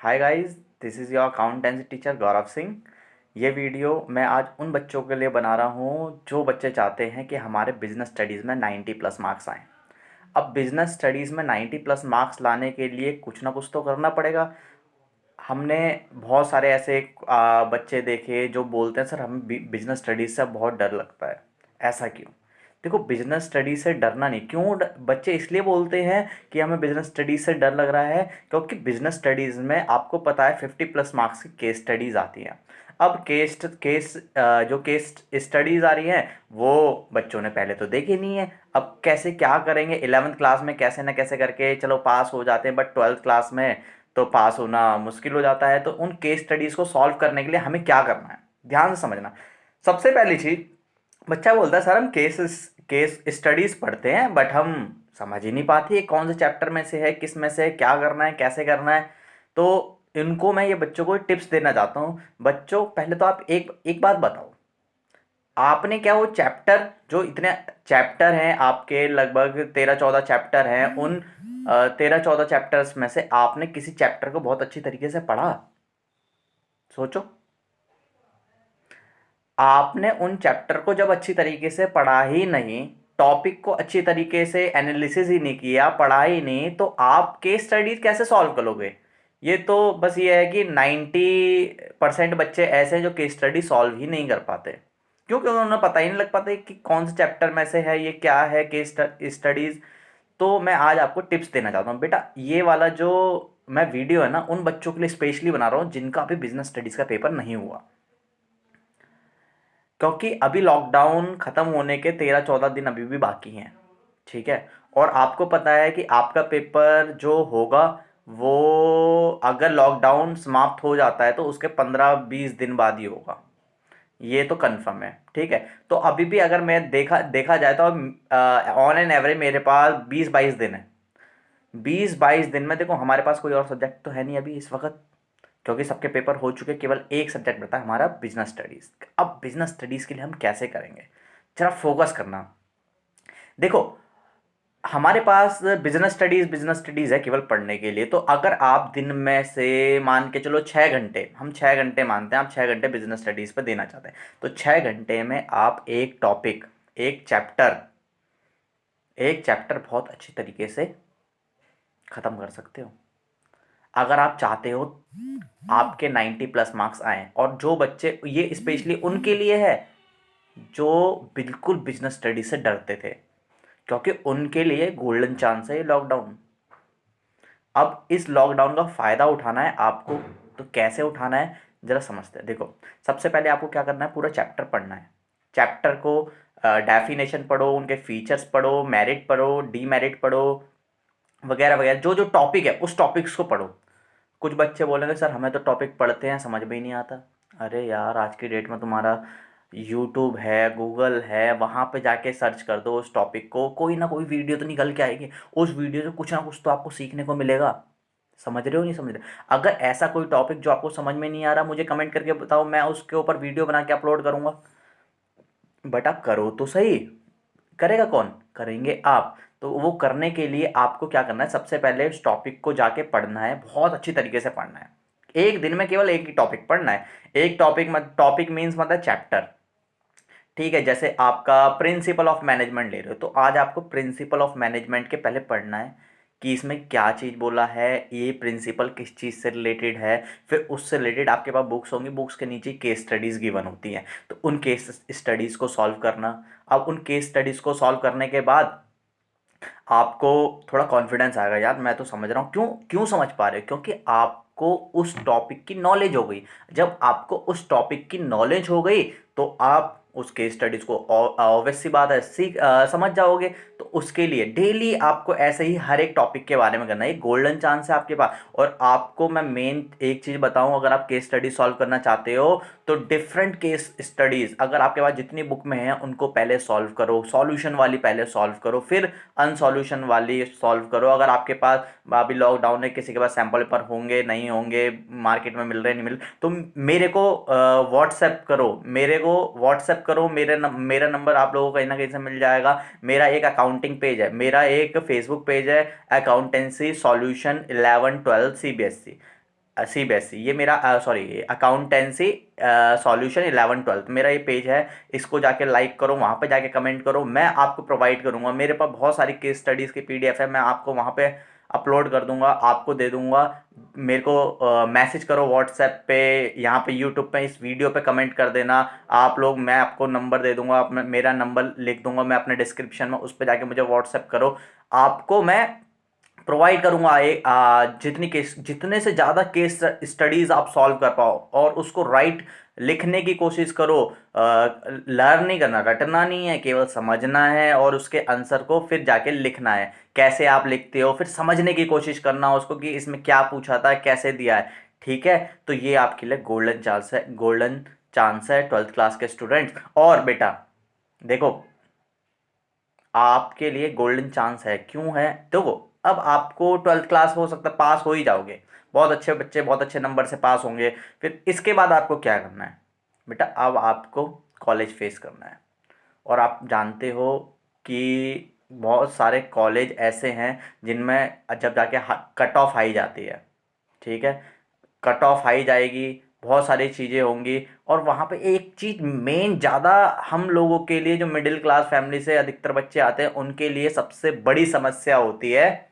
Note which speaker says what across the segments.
Speaker 1: Hi guys, this is your accountancy teacher Gaurav Singh. ये video मैं आज उन बच्चों के लिए बना रहा हूँ जो बच्चे चाहते हैं कि हमारे बिजनेस स्टडीज़ में 90 प्लस मार्क्स आएँ। अब बिजनेस स्टडीज़ में 90 प्लस मार्क्स लाने के लिए कुछ ना कुछ तो करना पड़ेगा। हमने बहुत सारे ऐसे बच्चे देखे जो बोलते हैं, सर हमें बिजनेस स्टडीज़ से बहुत डर लगता है। ऐसा क्यों? देखो, बिजनेस स्टडी से डरना नहीं। क्यों बच्चे इसलिए बोलते हैं कि हमें बिजनेस स्टडीज़ से डर लग रहा है, क्योंकि बिजनेस स्टडीज़ में आपको पता है 50 प्लस मार्क्स की केस स्टडीज़ आती हैं। अब जो केस स्टडीज़ आ रही हैं वो बच्चों ने पहले तो देखी नहीं है। अब कैसे क्या करेंगे? 11th क्लास में कैसे ना कैसे करके चलो पास हो जाते हैं, बट 12th क्लास में तो पास होना मुश्किल हो जाता है। तो उन केस स्टडीज़ को सॉल्व करने के लिए हमें क्या करना है, ध्यान से समझना। सबसे पहली चीज़, बच्चा बोलता है सर हम केस केस स्टडीज़ पढ़ते हैं बट हम समझ ही नहीं पाती है कौन से चैप्टर में से है, किस में से है, क्या करना है, कैसे करना है। तो इनको मैं ये बच्चों को टिप्स देना चाहता हूँ। बच्चों, पहले तो आप एक एक बात बताओ, आपने क्या वो चैप्टर, जो इतने चैप्टर हैं आपके, लगभग 13-14 चैप्टर हैं, उन 13-14 चैप्टर्स में से आपने किसी चैप्टर को बहुत अच्छी तरीके से पढ़ा? सोचो। आपने उन चैप्टर को जब अच्छी तरीके से पढ़ा ही नहीं, टॉपिक को अच्छी तरीके से एनालिसिस ही नहीं किया, पढ़ा ही नहीं, तो आप केस स्टडीज कैसे सॉल्व करोगे? ये तो बस ये है कि 90% बच्चे ऐसे हैं जो केस स्टडी सॉल्व ही नहीं कर पाते। क्योंकि उन्हें पता ही नहीं लग पाता कि कौन से चैप्टर में से है, ये क्या है केस स्टडीज। तो मैं आज आपको टिप्स देना चाहता हूँ बेटा। ये वाला जो मैं वीडियो है ना, उन बच्चों के लिए स्पेशली बना रहा हूँ जिनका अभी बिजनेस स्टडीज का पेपर नहीं हुआ। क्योंकि अभी लॉकडाउन खत्म होने के 13-14 दिन अभी भी बाकी हैं। ठीक है। और आपको पता है कि आपका पेपर जो होगा वो, अगर लॉकडाउन समाप्त हो जाता है तो उसके 15-20 दिन बाद ही होगा। ये तो कंफर्म है। ठीक है। तो अभी भी अगर मैं देखा देखा जाए तो ऑन एन एवरेज मेरे पास 20-22 दिन है। 20-22 दिन में देखो, हमारे पास कोई और सब्जेक्ट तो है नहीं अभी इस वक्त, क्योंकि सबके पेपर हो चुके। केवल एक सब्जेक्ट बचा है हमारा, बिजनेस स्टडीज़। अब बिजनेस स्टडीज़ के लिए हम कैसे करेंगे? जरा फोकस करना। देखो, हमारे पास बिजनेस स्टडीज़ है केवल पढ़ने के लिए। तो अगर आप दिन में से मान के चलो 6 घंटे, हम 6 घंटे मानते हैं, आप 6 घंटे बिजनेस स्टडीज़ पर देना चाहते हैं, तो 6 घंटे में आप एक टॉपिक, एक चैप्टर, एक चैप्टर बहुत अच्छी तरीके से ख़त्म कर सकते हो। अगर आप चाहते हो आपके 90 प्लस मार्क्स आए। और जो बच्चे, ये स्पेशली उनके लिए है जो बिल्कुल बिजनेस स्टडी से डरते थे, क्योंकि उनके लिए गोल्डन चांस है ये लॉकडाउन। अब इस लॉकडाउन का फ़ायदा उठाना है आपको। तो कैसे उठाना है ज़रा समझते हैं। देखो, सबसे पहले आपको क्या करना है, पूरा चैप्टर पढ़ना है। चैप्टर को डेफिनेशन पढ़ो, उनके फीचर्स पढ़ो, मेरिट पढ़ो, डीमेरिट पढ़ो, वगैरह वगैरह। जो जो टॉपिक है उस टॉपिक्स को पढ़ो। कुछ बच्चे बोलेंगे सर हमें तो टॉपिक पढ़ते हैं समझ में ही नहीं आता। अरे यार, आज की डेट में तुम्हारा यूट्यूब है, गूगल है, वहाँ पे जाके सर्च कर दो उस टॉपिक को, कोई ना कोई वीडियो तो निकल के आएगी। उस वीडियो से कुछ ना कुछ तो आपको सीखने को मिलेगा। समझ रहे हो नहीं समझ रहे? अगर ऐसा कोई टॉपिक जो आपको समझ में नहीं आ रहा, मुझे कमेंट करके बताओ, मैं उसके ऊपर वीडियो बना के अपलोड करूँगा। बट आप करो तो सही। करेगा कौन? करेंगे आप। तो वो करने के लिए आपको क्या करना है, सबसे पहले उस टॉपिक को जाके पढ़ना है, बहुत अच्छी तरीके से पढ़ना है। एक दिन में केवल एक ही टॉपिक पढ़ना है। एक टॉपिक, मत टॉपिक मीन्स मतलब चैप्टर। ठीक है। जैसे आपका प्रिंसिपल ऑफ मैनेजमेंट ले रहे हो, तो आज आपको प्रिंसिपल ऑफ मैनेजमेंट के पहले पढ़ना है कि इसमें क्या चीज़ बोला है, ये प्रिंसिपल किस चीज़ से रिलेटेड है। फिर उससे रिलेटेड आपके पास बुक्स होंगी, बुक्स के नीचे केस स्टडीज़ गिवन होती हैं, तो उन केस स्टडीज़ को सॉल्व करना। अब उन केस स्टडीज़ को सॉल्व करने के बाद आपको थोड़ा कॉन्फिडेंस आएगा, यार मैं तो समझ रहा हूँ। क्यों क्यों समझ पा रहे हो? क्योंकि आपको उस टॉपिक की नॉलेज हो गई। जब आपको उस टॉपिक की नॉलेज हो गई तो आप उस केस स्टडीज़ को ऑब्वियस सी बात है समझ जाओगे। तो उसके लिए डेली आपको ऐसे ही हर एक टॉपिक के बारे में करना है। एक गोल्डन चांस है आपके पास। और आपको मैं मेन एक चीज़ बताऊं, अगर आप केस स्टडी सॉल्व करना चाहते हो तो डिफरेंट केस स्टडीज़ अगर आपके पास जितनी बुक में है उनको पहले सॉल्व करो। सॉल्यूशन वाली पहले सॉल्व करो, फिर अनसॉल्यूशन वाली सॉल्व करो। अगर आपके पास अभी लॉकडाउन है, किसी के पास सैम्पल पेपर होंगे नहीं होंगे, मार्केट में मिल रहे नहीं मिल, तो मेरे को व्हाट्सएप करो। मेरा नंबर आप लोगों को कहीं ना कहीं से मिल जाएगा। मेरा एक अकाउंटिंग पेज है, मेरा एक फेसबुक पेज है, अकाउंटेंसी सॉल्यूशन 11 12 CBSE। CBSE, ये मेरा सॉरी अकाउंटेंसी सॉल्यूशन 11 12 मेरा ये पेज है। इसको जाके लाइक करो, वहाँ पे जाके कमेंट करो, मैं आपको प्रोवाइड करूँगा। मेरे पास बहुत सारी केस स्टडीज़ की PDF है, मैं आपको वहाँ पे अपलोड कर दूंगा, आपको दे दूंगा। मेरे को मैसेज करो व्हाट्सएप पे, यहाँ पे यूट्यूब पे इस वीडियो पे कमेंट कर देना आप लोग। मैं आपको नंबर दे दूंगा, मेरा नंबर लिख दूंगा मैं अपने डिस्क्रिप्शन में, उस पर जाके मुझे व्हाट्सएप करो। आपको मैं प्रोवाइड करूंगा एक जितने से ज़्यादा केस स्टडीज़ आप सॉल्व कर पाओ, और उसको राइट लिखने की कोशिश करो। लर्न नहीं करना, रटना नहीं है, केवल समझना है और उसके आंसर को फिर जाके लिखना है। कैसे आप लिखते हो फिर समझने की कोशिश करना उसको कि इसमें क्या पूछा था, कैसे दिया है। ठीक है, तो ये आपके लिए गोल्डन चांस है, गोल्डन चांस है 12th क्लास के स्टूडेंट्स। और बेटा देखो, आपके लिए गोल्डन चांस है, क्यों है देखो। अब आपको 12th क्लास हो सकता है पास हो ही जाओगे, बहुत अच्छे बच्चे बहुत अच्छे नंबर से पास होंगे। फिर इसके बाद आपको क्या करना है बेटा, अब आपको कॉलेज फेस करना है। और आप जानते हो कि बहुत सारे कॉलेज ऐसे हैं जिनमें जब जाके कट ऑफ आई जाती है, ठीक है, कट ऑफ आई जाएगी, बहुत सारी चीज़ें होंगी। और वहाँ पे एक चीज़ मेन ज़्यादा हम लोगों के लिए, जो मिडिल क्लास फैमिली से अधिकतर बच्चे आते हैं, उनके लिए सबसे बड़ी समस्या होती है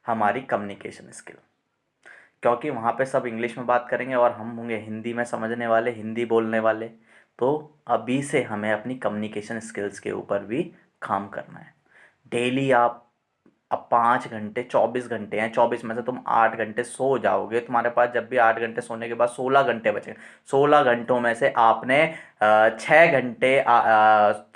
Speaker 1: हमारी कम्युनिकेशन स्किल। क्योंकि वहाँ पे सब इंग्लिश में बात करेंगे और हम होंगे हिंदी में समझने वाले, हिंदी बोलने वाले। तो अभी से हमें अपनी कम्युनिकेशन स्किल्स के ऊपर भी काम करना है। डेली आप, अब 5 घंटे 24 घंटे हैं, 24 में से तुम 8 घंटे सो जाओगे, तुम्हारे पास जब भी 8 घंटे सोने के बाद 16 घंटे बचे। 16 घंटों में से आपने 6 घंटे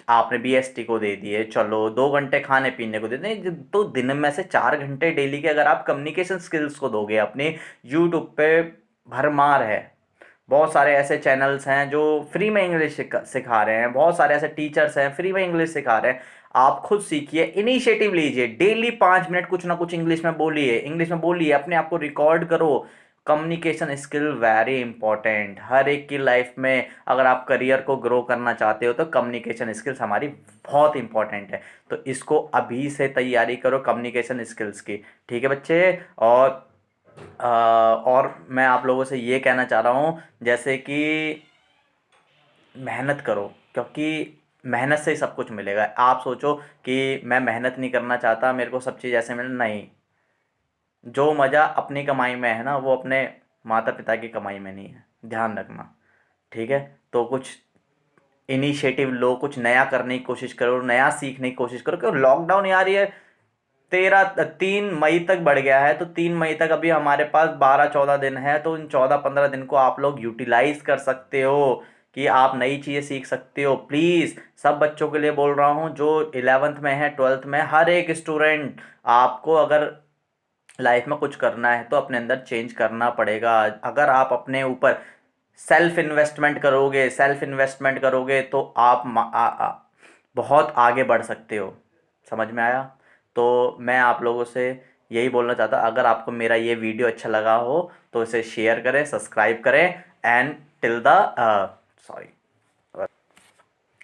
Speaker 1: आपने BST को दे दिए, चलो 2 घंटे खाने पीने को दे दिए, तो दिन में से 4 घंटे डेली के अगर आप कम्युनिकेशन स्किल्स को दोगे अपने, यूट्यूब पे भरमार है। बहुत सारे ऐसे चैनल्स हैं जो फ्री में इंग्लिश सिखा रहे हैं, बहुत सारे ऐसे टीचर्स हैं फ्री में इंग्लिश सिखा रहे हैं। आप खुद सीखिए, इनिशिएटिव लीजिए, डेली 5 मिनट कुछ ना कुछ इंग्लिश में बोलिए, इंग्लिश में बोलिए, अपने आप को रिकॉर्ड करो। कम्युनिकेशन स्किल वेरी इंपॉर्टेंट हर एक की लाइफ में। अगर आप करियर को ग्रो करना चाहते हो तो कम्युनिकेशन स्किल्स हमारी बहुत इंपॉर्टेंट है। तो इसको अभी से तैयारी करो कम्युनिकेशन स्किल्स की। ठीक है बच्चे। और मैं आप लोगों से ये कहना चाह रहा हूँ, जैसे कि मेहनत करो, क्योंकि मेहनत से ही सब कुछ मिलेगा। आप सोचो कि मैं मेहनत नहीं करना चाहता, मेरे को सब चीज़ ऐसे मिले, नहीं। जो मज़ा अपनी कमाई में है ना, वो अपने माता पिता की कमाई में नहीं है, ध्यान रखना। ठीक है, तो कुछ इनिशिएटिव लो, कुछ नया करने की कोशिश करो, नया सीखने की कोशिश करो। क्योंकि लॉकडाउन यार ये 3 मई तक बढ़ गया है, तो 3 मई तक अभी हमारे पास 12 14 दिन है। तो इन 14 15 दिन को आप लोग यूटिलाइज कर सकते हो कि आप नई चीज़ें सीख सकते हो। प्लीज़ सब बच्चों के लिए बोल रहा हूँ, जो 11th में है 12th में, हर एक स्टूडेंट, आपको अगर लाइफ में कुछ करना है तो अपने अंदर चेंज करना पड़ेगा। अगर आप अपने ऊपर सेल्फ इन्वेस्टमेंट करोगे तो आप बहुत आगे बढ़ सकते हो। समझ में आया? तो मैं आप लोगों से यही बोलना चाहता, अगर आपको मेरा ये वीडियो अच्छा लगा हो तो इसे शेयर करें, सब्सक्राइब करें, and till the sorry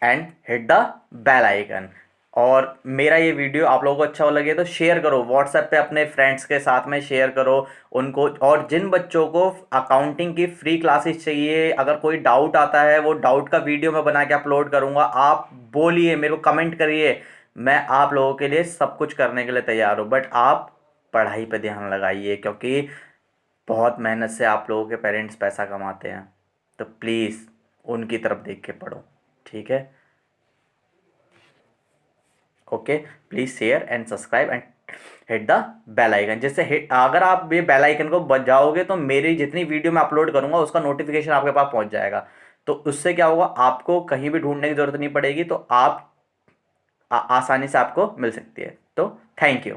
Speaker 1: and hit the bell icon. और मेरा ये वीडियो आप लोगों को अच्छा लगे तो शेयर करो, व्हाट्सएप पे अपने फ्रेंड्स के साथ में शेयर करो उनको। और जिन बच्चों को अकाउंटिंग की फ्री क्लासेस चाहिए, अगर कोई डाउट आता है, वो डाउट का वीडियो मैं बना के अपलोड करूँगा। आप बोलिए, मेरे को कमेंट करिए, मैं आप लोगों के लिए सब कुछ करने के लिए तैयार हूँ। बट आप पढ़ाई पे ध्यान लगाइए, क्योंकि बहुत मेहनत से आप लोगों के पेरेंट्स पैसा कमाते हैं। तो प्लीज़ उनकी तरफ देख के पढ़ो। ठीक है, okay. Please share and subscribe and hit the bell icon. जिससे हिट, अगर आप ये बेल आइकन को बजाओगे तो मेरी जितनी वीडियो मैं अपलोड करूंगा उसका नोटिफिकेशन आपके पास पहुंच जाएगा। तो उससे क्या होगा, आपको कहीं भी ढूंढने की ज़रूरत नहीं पड़ेगी, तो आप आसानी से आपको मिल सकती है। तो थैंक यू।